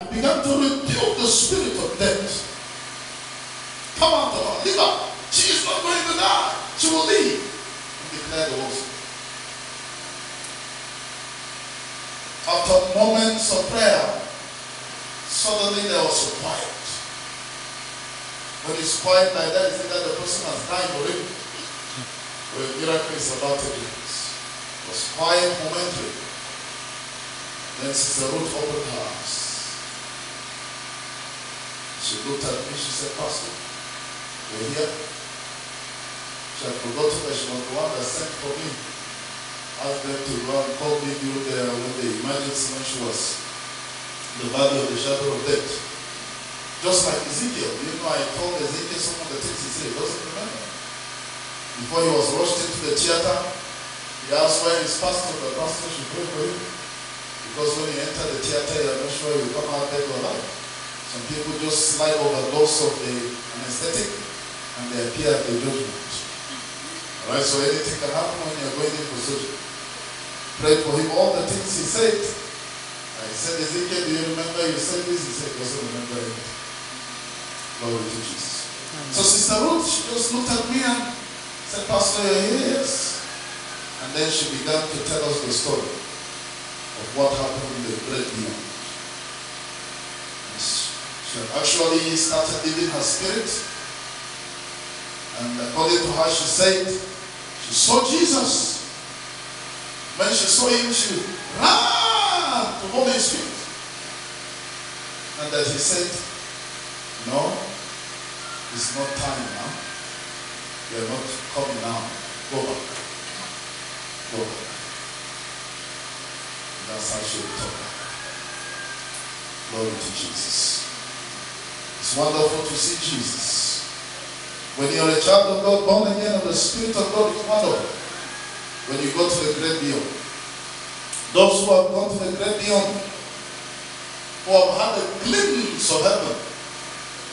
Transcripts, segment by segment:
began to rebuke the spirit of death. Come out of her, leave her. She is not going to die. She will live. And declared the word. After moments of prayer, suddenly there was a quiet. When it's quiet like that, it's either the person has died already, or a miracle is about to take place. It was quiet momentary. Then Sister Ruth opened her eyes. She looked at me, she said, "Pastor, you're here?" She had forgotten that she was the one that sent for me. Asked them to go and call me during the emergency when she was in the valley of the shadow of death. Just like Ezekiel. You know, I told Ezekiel some of the things he said. He doesn't remember. Before he was rushed into the theater, he asked where his pastor, the pastor should pray for him. Because when you enter the theater, you're not sure you come out dead or alive. Some people just slide over dose of the anesthetic and they appear at the judgment. Alright, so anything can happen when you're going in for surgery. Pray for him, all the things he said. I said, "Ezekiel, do you remember you said this?" He said, "He doesn't remember anything." Glory to Jesus. So Sister Ruth, she just looked at me and said, "Pastor, you're here?" "Yes." And then she began to tell us the story of what happened in the great beyond. She had actually started leaving her spirit. And according to her, she said, she saw Jesus. When she saw him, she ran to hold his feet. And that he said, "No, it's not time now. You're not coming now. Go back. Go back." And that's how she would talk back. Glory to Jesus. It's wonderful to see Jesus. When you're a child of God, born again of the Spirit of God, it's wonderful. When you go to the great beyond. Those who have gone to the great beyond, who have had a glimpse of heaven,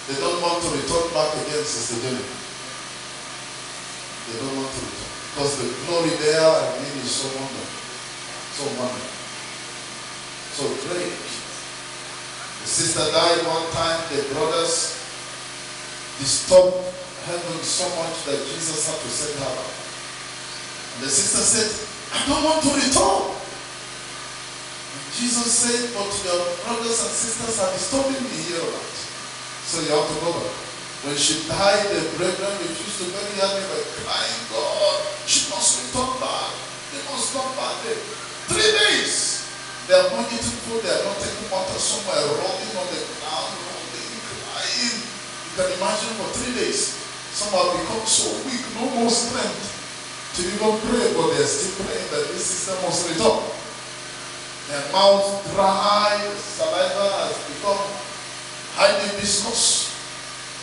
they don't want to return back again, Sister Jenny. They don't want to return. Because the glory there, I mean, is so wonderful. So wonderful. So great. The sister died one time. The brothers disturbed heaven so much that Jesus had to send her back. And the sister said, "I don't want to return." And Jesus said, "But your brothers and sisters are disturbing me here or not. So you have to go back." When she died, the brethren refused to bury her. They were crying, "God, she must return back. They must come back there." 3 days. They are not eating food. They are not taking water somewhere, rolling on the ground, rolling, crying. You can imagine for 3 days. Some have become so weak, no more strength to even pray, but they are still praying that this sister must return. Their mouth dry, saliva has become highly viscous.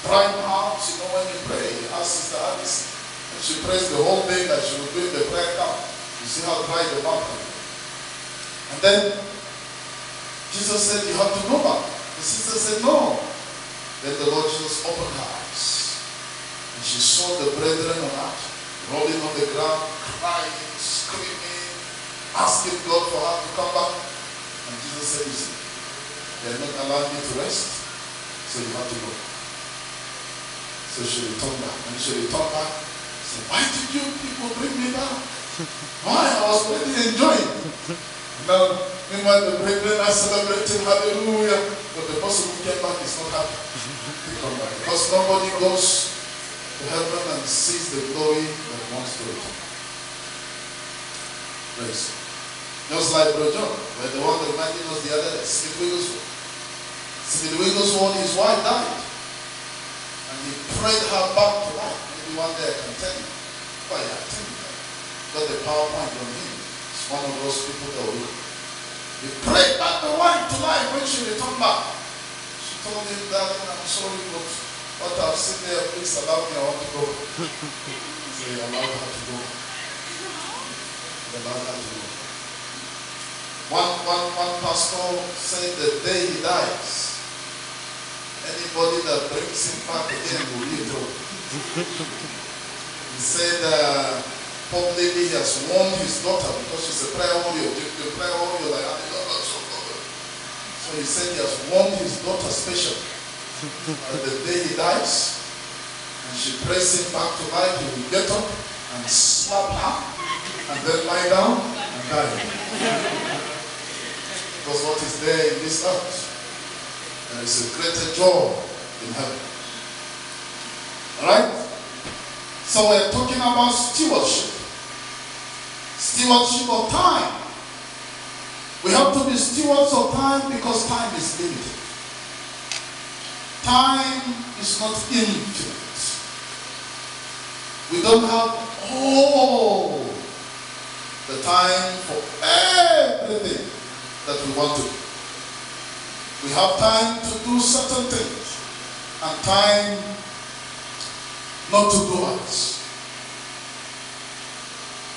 Dry mouth, you know, when you pray. You ask Sister Alice, and she prays the whole day that she will do in the prayer camp. You see how dry the mouth is. And then Jesus said, "You have to go back." The sister said, "No." Then the Lord Jesus opened her eyes. And she saw the brethren on earth, rolling on the ground, crying, screaming, asking God for her to come back. And Jesus said, "You see, they are not allowing me to rest, so you have to go." So she returned back. When she returned back, she said, "Why did you people bring me back? Why? I was already enjoying." Now, meanwhile, the brethren are celebrating, hallelujah. But the person who came back is not happy to come back. Because nobody goes to heaven and sees the glory that wants to return. Praise. Just like Brother John, where the one that reminded us the other day, Smith Wigglesworth. Smith Wigglesworth, his wife died. And he prayed her back to life. Maybe one day I can tell you. Why, I tell you that. Got the PowerPoint on him. One of those people that will. He prayed back the wife to life when she returned back. She told him, "Darling, I'm sorry, but what I've seen there, please allow me, I want to go." So he allowed her to go. He allowed her to go. One pastor said the day he dies, anybody that brings him back again will be in trouble. He said, publicly he has warned his daughter because she's a prayer warrior. The prayer warrior, like, so So he said he has warned his daughter specially. The day he dies, and she prays him back to life, he will get up and slap her, and then lie down and die. Because what is there in this earth, there is a greater joy in heaven. Alright? So we're talking about stewardship. Stewardship of time. We have to be stewards of time because time is limited. Time is not infinite. We don't have all the time for everything that we want to do. We have time to do certain things and time not to do others.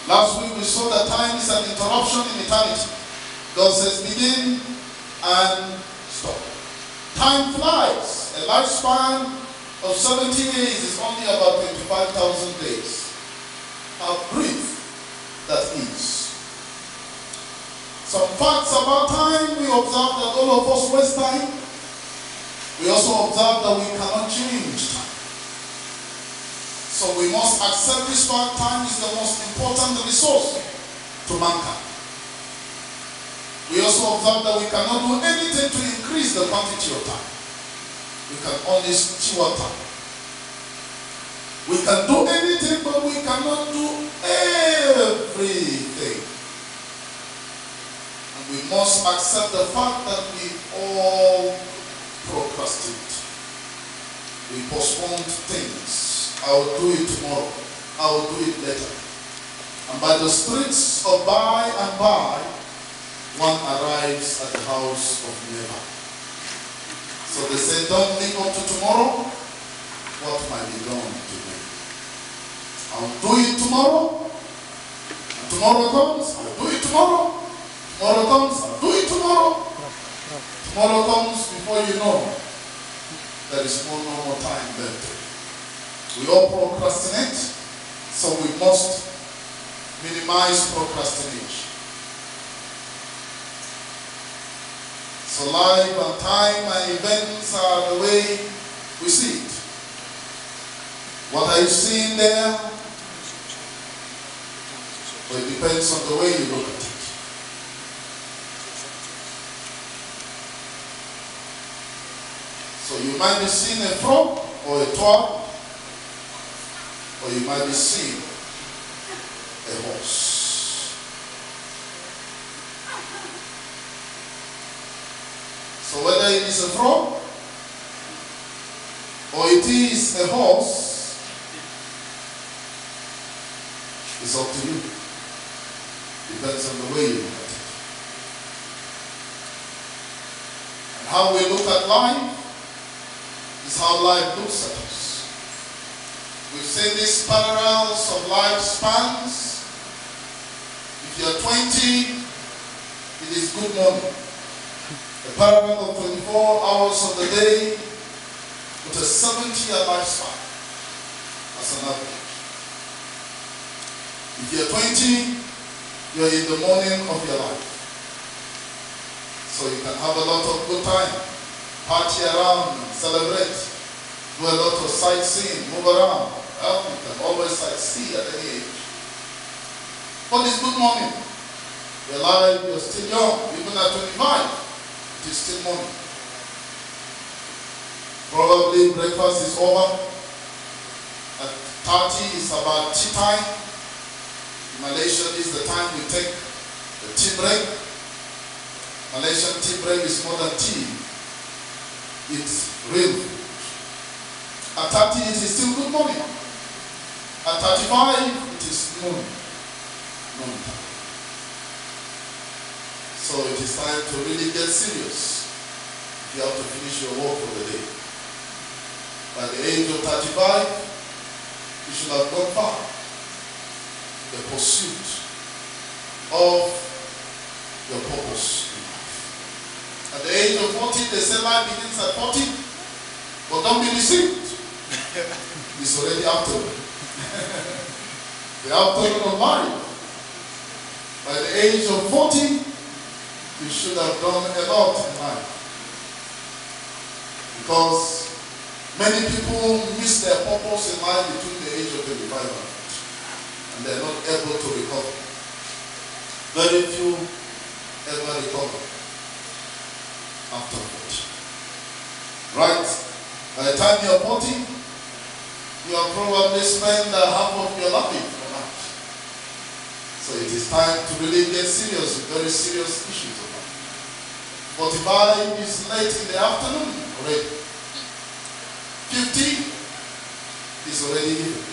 Last week we saw that time is an interruption in eternity. God says begin and stop. Time flies. A lifespan of 70 days is only about 25,000 days. How brief that is. Some facts about time, we observe that all of us waste time. We also observe that we cannot change time. So we must accept this fact: time is the most important resource to mankind. We also observe that we cannot do anything to increase the quantity of time. We can only steward time. We can do anything, but we cannot do everything. And we must accept the fact that we all procrastinate. We postpone things. I will do it tomorrow. I will do it later. And by the streets of by and by, one arrives at the house of never. So they say, don't leave up to tomorrow what might be done today. I'll do it tomorrow. And tomorrow comes, I'll do it tomorrow. Tomorrow comes, I'll do it tomorrow. Tomorrow comes, before you know, there is no more time left. We all procrastinate, so we must minimize procrastination. So life and time and events are the way we see it. What are you seeing there? Well, it depends on the way you look at it. So you might be seeing a frog or a toad, or you might be seeing a horse. So whether it is a frog or it is a horse, it's up to you. Depends on the way you look at it. And how we look at life is how life looks at us. We've seen these parallels of lifespans. If you're 20, it is good morning. A parallel of 24 hours of the day with a 70-year lifespan as an average. If you're 20, you're in the morning of your life. So you can have a lot of good time, party around, celebrate, do a lot of sightseeing, move around. Well, you can always sightsee at any age. But it's good morning. You're alive, you're still young, even at 25. It is still morning. Probably breakfast is over. At 30 is about tea time. In Malaysia, this is the time we take the tea break. Malaysian tea break is more than tea. It's real food. At 30 it is still good morning. At 35 it is noon. Noon time. So it is time to really get serious. You have to finish your work for the day. By the age of 35, you should have gone far. The pursuit of your purpose in life. At the age of 40, they say life begins at 40, but don't be deceived. It's already afternoon. The afternoon of life. By the age of 40, you should have done a lot in life. Because many people miss their purpose in life between the age of 25 and 40, and they are not able to recover. Very few ever recover after 40. Right? By the time you are 40, you have probably spent half of your life on that. So it is time to really get serious with very serious issues of life. 45 is late in the afternoon already. 50 is already even.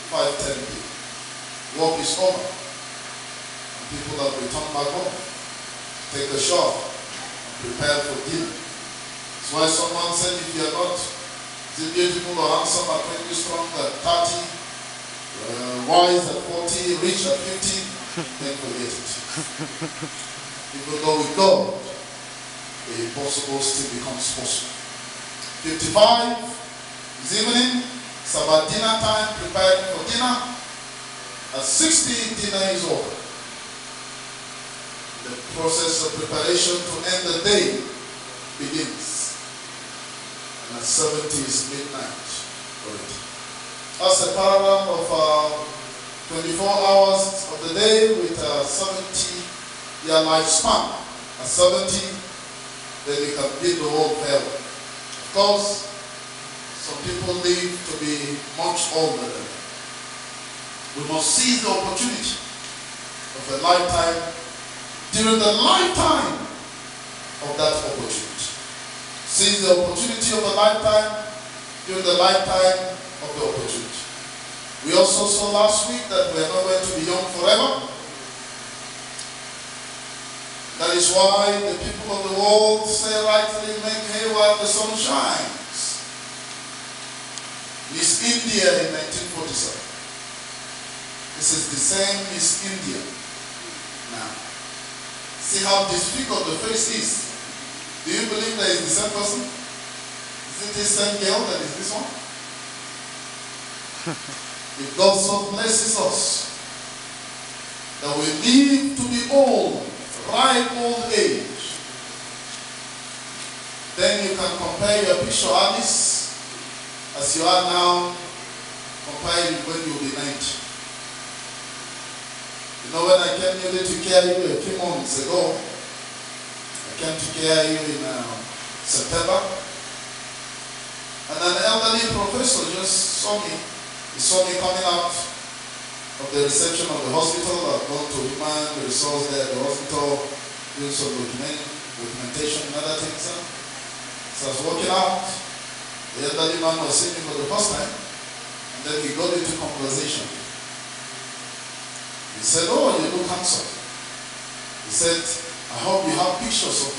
5:10 p.m. Work is over. And people have returned back home. Take a shower. Prepare for dinner. That's why someone said if you are not beautiful or handsome at 20, strong at 30, wise at 40, rich at 50, then forget it. Even though with God, the impossible still becomes possible. 55 is evening. It's about dinner time, preparing for dinner. At 60, dinner is over. The process of preparation to end the day begins. And at 70 is midnight already. That's a paragraph of 24 hours of the day with a 70-year lifespan. At 70, then you can bid the whole farewell. Of course, some people live to be much older than that. We must seize the opportunity of a lifetime during the lifetime of that opportunity. Seize the opportunity of a lifetime during the lifetime of the opportunity. We also saw last week that we are not going to be young forever. That is why the people of the world say rightly, make hay while the sun shines. Miss India in 1947. This is the same Miss India now. See how disfigured the face is. Do you believe that is the same person? Is it this same girl that is this one? If God so blesses us that we live to be old, ripe old age, then you can compare your picture, Alice, as you are now, compare it when you will be 90. You know, when I came here to care you a few months ago, I came to care you in September, and an elderly professor just saw me. He saw me coming out of the reception of the hospital. I've gone to human resource there at the hospital, doing some documentation and other things. So I was walking out. The elderly man was seeing me for the first time, and then we got into conversation. He said, "Oh, you look handsome." He said, "I hope you have pictures of